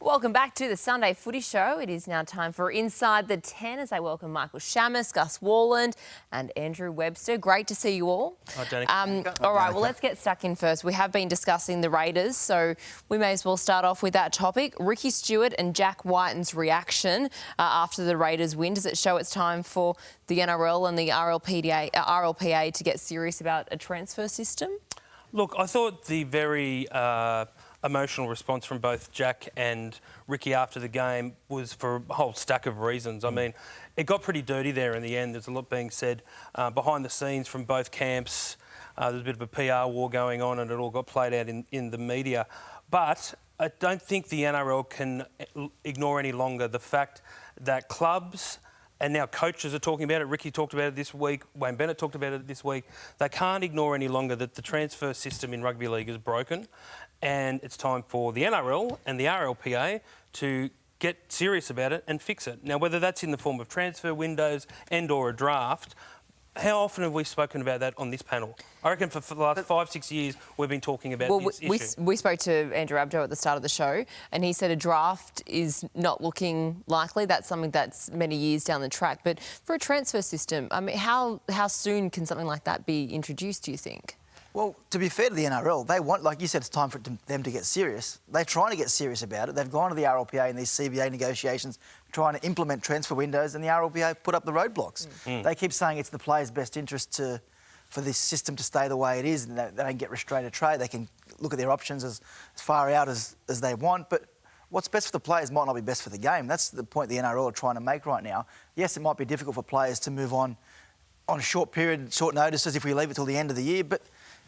Welcome back to the Sunday Footy Show. It is now time for Inside the 10 as I welcome Michael Shamus, Gus Warland and Andrew Webster. Great to see you all. Hi, Danica. All right, well, let's get stuck in first. We have been discussing the Raiders, so we may as well start off with that topic. Ricky Stewart and Jack Whiten's reaction after the Raiders win. Does it show it's time for the NRL and the RLPA to get serious about a transfer system? Look, I thought the very emotional response from both Jack and Ricky after the game was for a whole stack of reasons. I mean, it got pretty dirty there in the end. There's a lot being said behind the scenes from both camps. There's a bit of a PR war going on and it all got played out in the media. But I don't think the NRL can ignore any longer the fact that clubs and now coaches are talking about it. Ricky talked about it this week. Wayne Bennett talked about it this week. They can't ignore any longer that the transfer system in rugby league is broken, and it's time for the NRL and the RLPA to get serious about it and fix it. Now, whether that's in the form of transfer windows and/or a draft. How often have we spoken about that on this panel? I reckon for the last 5-6 years we've been talking about this issue. We spoke to Andrew Abdo at the start of the show and he said a draft is not looking likely. That's something that's many years down the track. But for a transfer system, I mean, how soon can something like that be introduced, do you think? Well, to be fair to the NRL, they want, like you said, it's time for them to get serious. They're trying to get serious about it. They've gone to the RLPA in these CBA negotiations trying to implement transfer windows, and the RLPA put up the roadblocks. They keep saying it's the players' best interest for this system to stay the way it is, and they don't get restrained trade. They can look at their options as far out as they want, but what's best for the players might not be best for the game. That's the point the NRL are trying to make right now. Yes, it might be difficult for players to move on a short period, short notices if we leave it till the end of the year, but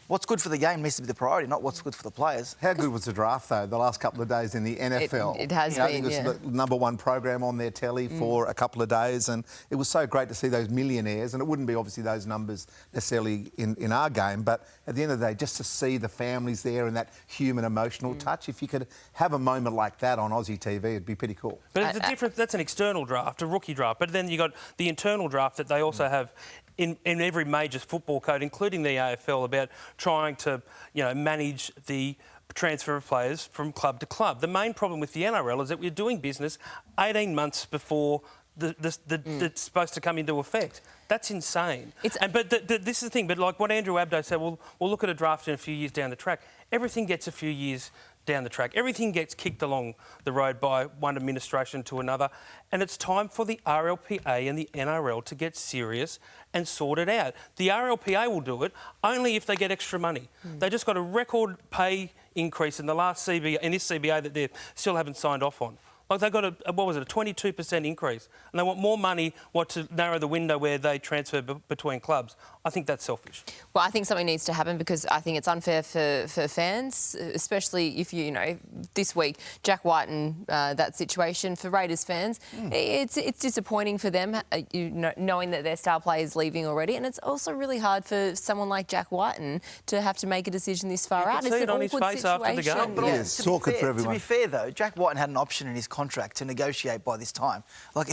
what's good for the game needs to be the priority, not what's good for the players. How good was the draft, though, the last couple of days in the NFL? It has been, I think it was the number one program on their telly for a couple of days, and it was so great to see those millionaires, and it wouldn't be obviously those numbers necessarily in our game, but at the end of the day, just to see the families there and that human emotional touch, if you could have a moment like that on Aussie TV, it'd be pretty cool. But it's a different, that's an external draft, a rookie draft, but then you got the internal draft that they also have in every major football code, including the AFL, about trying to, manage the transfer of players from club to club. The main problem with the NRL is that we're doing business 18 months before it's supposed to come into effect. That's insane. But this is the thing. But like what Andrew Abdo said, we'll look at a draft in a few years down the track. Everything gets a few years down the track. Everything gets kicked along the road by one administration to another, and it's time for the RLPA and the NRL to get serious and sort it out. The RLPA will do it only if they get extra money. They just got a record pay increase in the last CBA, in this CBA that they still haven't signed off on. Like they got a 22% increase, and they want more money to narrow the window where they transfer between clubs. I think that's selfish. Well, I think something needs to happen because I think it's unfair for fans, especially if this week, Jack White and that situation for Raiders fans, it's disappointing for them, knowing that their star player is leaving already, and it's also really hard for someone like Jack Whiten to have to make a decision this far out. You can see it on his face after the game. But it's awkward for everyone. To be fair, though, Jack Whiten had an option in his contract to negotiate by this time. Like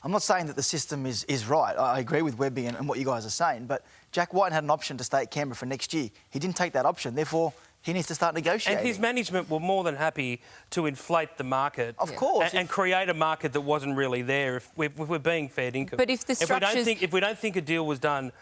I'm not saying that the system is right. I agree with Webby and what you guys are saying, but Jack Whiten had an option to stay at Canberra for next year. He didn't take that option, therefore he needs to start negotiating. And his management were more than happy to inflate the market. Of course. And create a market that wasn't really there if we're being fair dinkum. But if the structures... If we don't think a deal was done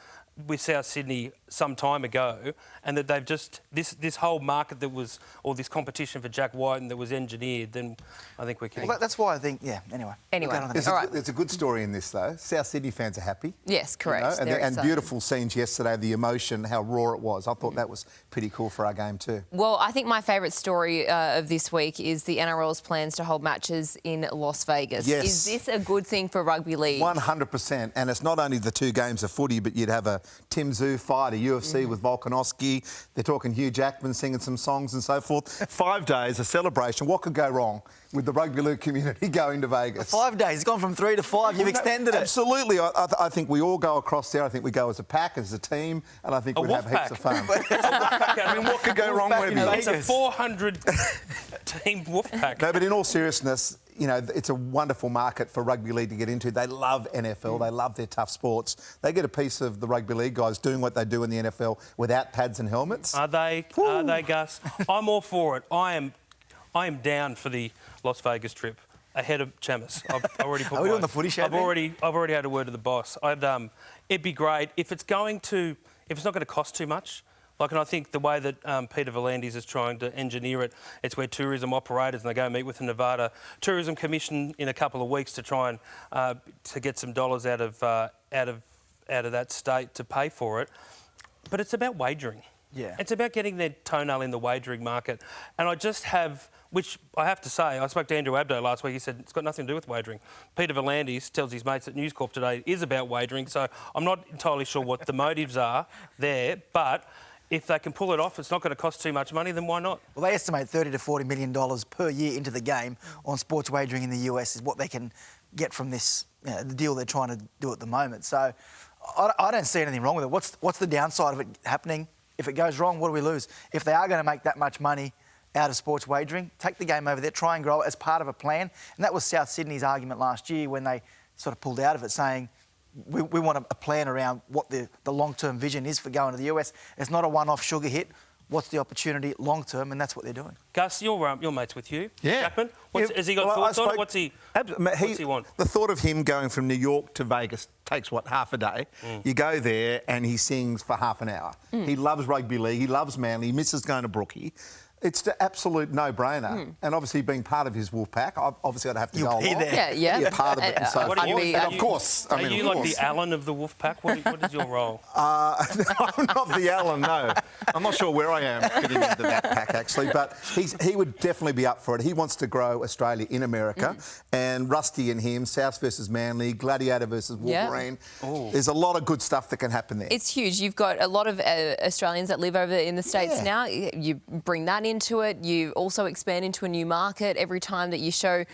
with South Sydney some time ago, and that they've just this whole market that was, or this competition for Jack Whiten that was engineered, then I think we're kidding. Well, that's why I think, anyway. There's a good story in this, though. South Sydney fans are happy. Yes, correct. And beautiful scenes yesterday, the emotion, how raw it was. I thought that was pretty cool for our game too. Well, I think my favourite story of this week is the NRL's plans to hold matches in Las Vegas. Yes. Is this a good thing for rugby league? 100%. And it's not only the two games of footy, but you'd have a Tim Tszyu fight, a UFC with Volkanovski. They're talking Hugh Jackman singing some songs and so forth. 5 days, a celebration. What could go wrong with the rugby league community going to Vegas? 5 days. It's gone from 3 to 5. You've extended it. Absolutely. I think we all go across there. I think we go as a pack, as a team, and I think we'd have heaps of fun. I mean, what could go wrong with it? It's a 400-team wolf pack. No, but in all seriousness, it's a wonderful market for rugby league to get into. They love NFL. They love their tough sports. They get a piece of the rugby league guys doing what they do in the NFL without pads and helmets. Are they? Are they, Gus? I'm all for it. I'm I am down for the Las Vegas trip ahead of Chamis. I've already put Are we doing the Footy Show I've then? already had a word to the boss. It'd be great if it's not going to cost too much. Like, and I think the way that Peter V'landys is trying to engineer it, it's where tourism operators, and they go meet with the Nevada Tourism Commission in a couple of weeks to try and to get some dollars out of that state to pay for it. But it's about wagering. Yeah. It's about getting their toenail in the wagering market. And I just have, which I have to say, I spoke to Andrew Abdo last week. He said it's got nothing to do with wagering. Peter V'landys tells his mates at News Corp today it is about wagering. So I'm not entirely sure what the motives are there, but if they can pull it off, it's not going to cost too much money, then why not? Well, they estimate $30 to $40 million per year into the game on sports wagering in the US is what they can get from this, the deal they're trying to do at the moment. So I don't see anything wrong with it. What's the downside of it happening? If it goes wrong, what do we lose? If they are going to make that much money out of sports wagering, take the game over there, try and grow it as part of a plan. And that was South Sydney's argument last year when they sort of pulled out of it, saying, we want a plan around what the long-term vision is for going to the US. It's not a one-off sugar hit. What's the opportunity long-term? And that's what they're doing. Gus, your mate's with you. Yeah. Jackman, has he got thoughts on it? What's he want? The thought of him going from New York to Vegas takes, half a day? You go there and he sings for half an hour. He loves rugby league. He loves Manly. He misses going to Brookie. It's the absolute no-brainer. And obviously, being part of his wolf pack, I'd have to go along. There. Yeah. Be a part of it. And so What are you- and of course, Are you like the Allen of the wolf pack? What is your role? I'm not the Allen, no. I'm not sure where I am fitting into that pack, actually, but he would definitely be up for it. He wants to grow Australia in America, and Rusty and him, South versus Manly, Gladiator versus Wolverine. There's a lot of good stuff that can happen there. It's huge. You've got a lot of Australians that live over in the States now. You bring that into it. You also expand into a new market every time that you show,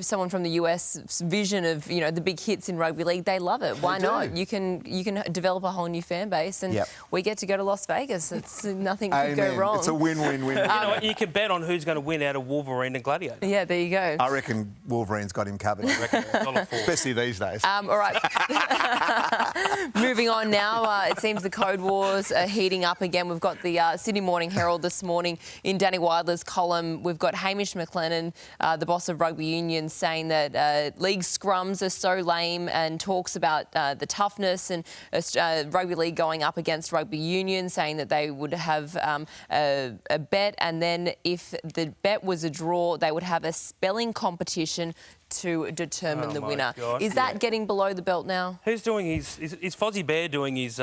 someone from the US vision of, the big hits in rugby league. They love it. Why not? You can develop a whole new fan base, and we get to go to Las Vegas. It's nothing could go wrong. It's a win-win-win. You know what? You can bet on who's going to win out of Wolverine and Gladiator. Yeah, there you go. I reckon Wolverine's got him covered. Especially these days. All right. Moving on now. It seems the Code Wars are heating up again. We've got the Sydney Morning Herald this morning in Danny Weidler's column. We've got Hamish McLennan, the boss of rugby union, saying that league scrums are so lame, and talks about the toughness and rugby league going up against rugby union, saying that they would have a bet, and then if the bet was a draw, they would have a spelling competition to determine the winner. God. Is that getting below the belt now? Who's doing is Fozzie Bear doing his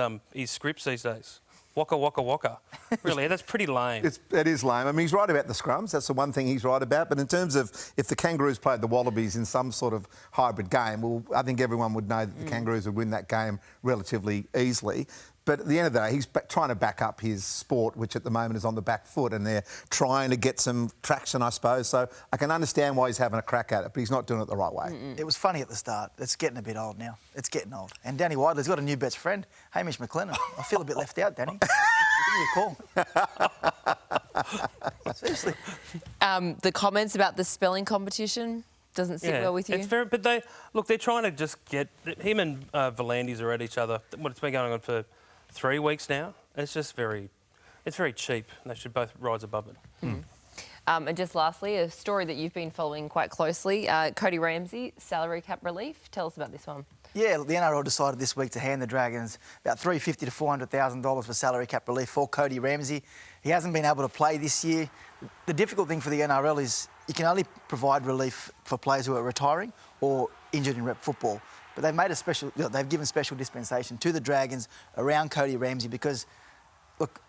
scripts these days? Waka waka waka. Really, that's pretty lame. It is lame. I mean, he's right about the scrums. That's the one thing he's right about. But in terms of if the Kangaroos played the Wallabies in some sort of hybrid game, well, I think everyone would know that the Kangaroos would win that game relatively easily. But at the end of the day, he's trying to back up his sport, which at the moment is on the back foot, and they're trying to get some traction, I suppose. So I can understand why he's having a crack at it, but he's not doing it the right way. It was funny at the start. It's getting a bit old now. It's getting old. And Danny Weidler's got a new best friend, Hamish McLennan. I feel a bit left out, Danny. Give me a call. Seriously. The comments about the spelling competition doesn't sit well with you? It's very, but they're trying to just get him and V'landys are at each other. It's been going on for 3 weeks now. It's just very cheap. They should both rise above it. And just lastly, a story that you've been following quite closely, Cody Ramsey, salary cap relief. Tell us about this one. Yeah, the NRL decided this week to hand the Dragons about $350,000 to $400,000 for salary cap relief for Cody Ramsey. He hasn't been able to play this year. The difficult thing for the NRL is you can only provide relief for players who are retiring or injured in rep football. But they've given special dispensation to the Dragons around Cody Ramsey because, look,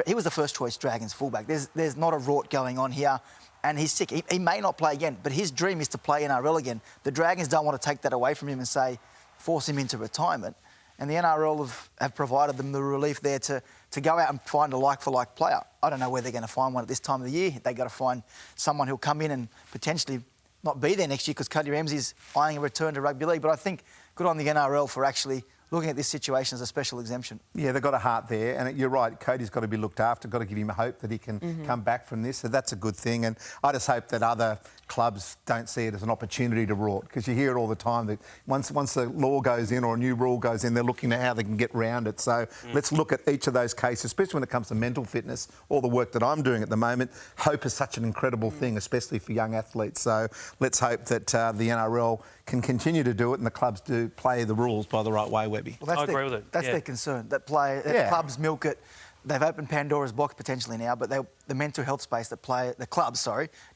he was the first choice Dragons fullback. There's not a rort going on here, and he's sick. He may not play again, but his dream is to play NRL again. The Dragons don't want to take that away from him and force him into retirement. And the NRL have provided them the relief there to go out and find a like-for-like player. I don't know where they're going to find one at this time of the year. They've got to find someone who'll come in and potentially not be there next year because Cody Ramsey's eyeing a return to rugby league. But I think good on the NRL for actually looking at this situation as a special exemption. Yeah, they've got a heart there, and you're right, Cody's got to be looked after, got to give him hope that he can come back from this, so that's a good thing. And I just hope that other clubs don't see it as an opportunity to rort, because you hear it all the time that once the law goes in or a new rule goes in, they're looking at how they can get round it. So let's look at each of those cases, especially when it comes to mental fitness. All the work that I'm doing at the moment, hope is such an incredible thing, especially for young athletes. So let's hope that the NRL can continue to do it and the clubs do play the rules by the right way, Webby. Well, I agree with it. That's their concern. That clubs milk it. They've opened Pandora's box potentially now, but the mental health space the clubs,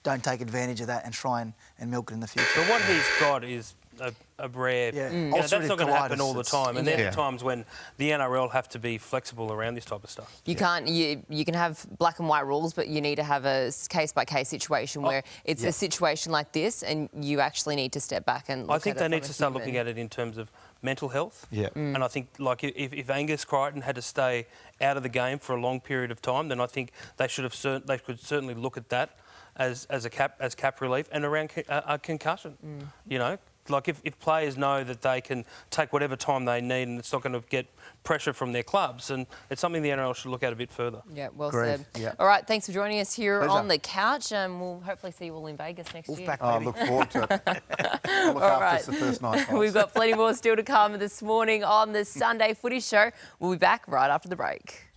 don't take advantage of that and try and milk it in the future. But what he's got is a rare... that's not going to happen all the time. And there are times when the NRL have to be flexible around this type of stuff. You can't. You can have black and white rules, but you need to have a case-by-case situation where it's a situation like this and you actually need to step back and look I think at it they need to start looking at it in terms of mental health. And I think, like, if Angus Crichton had to stay out of the game for a long period of time, then I think they could certainly look at that as cap relief and around a concussion. You know, like if players know that they can take whatever time they need and it's not going to get pressure from their clubs, and it's something the NRL should look at a bit further. Yeah, well Agreed. said. Yeah. All right, thanks for joining us here Pleasure. on the couch. We'll hopefully see you all in Vegas next year. Back, I baby. look forward to it. I'll look All after right. us the first night. guys. We've got plenty more still to come this morning on the Sunday Footy Show. We'll be back right after the break.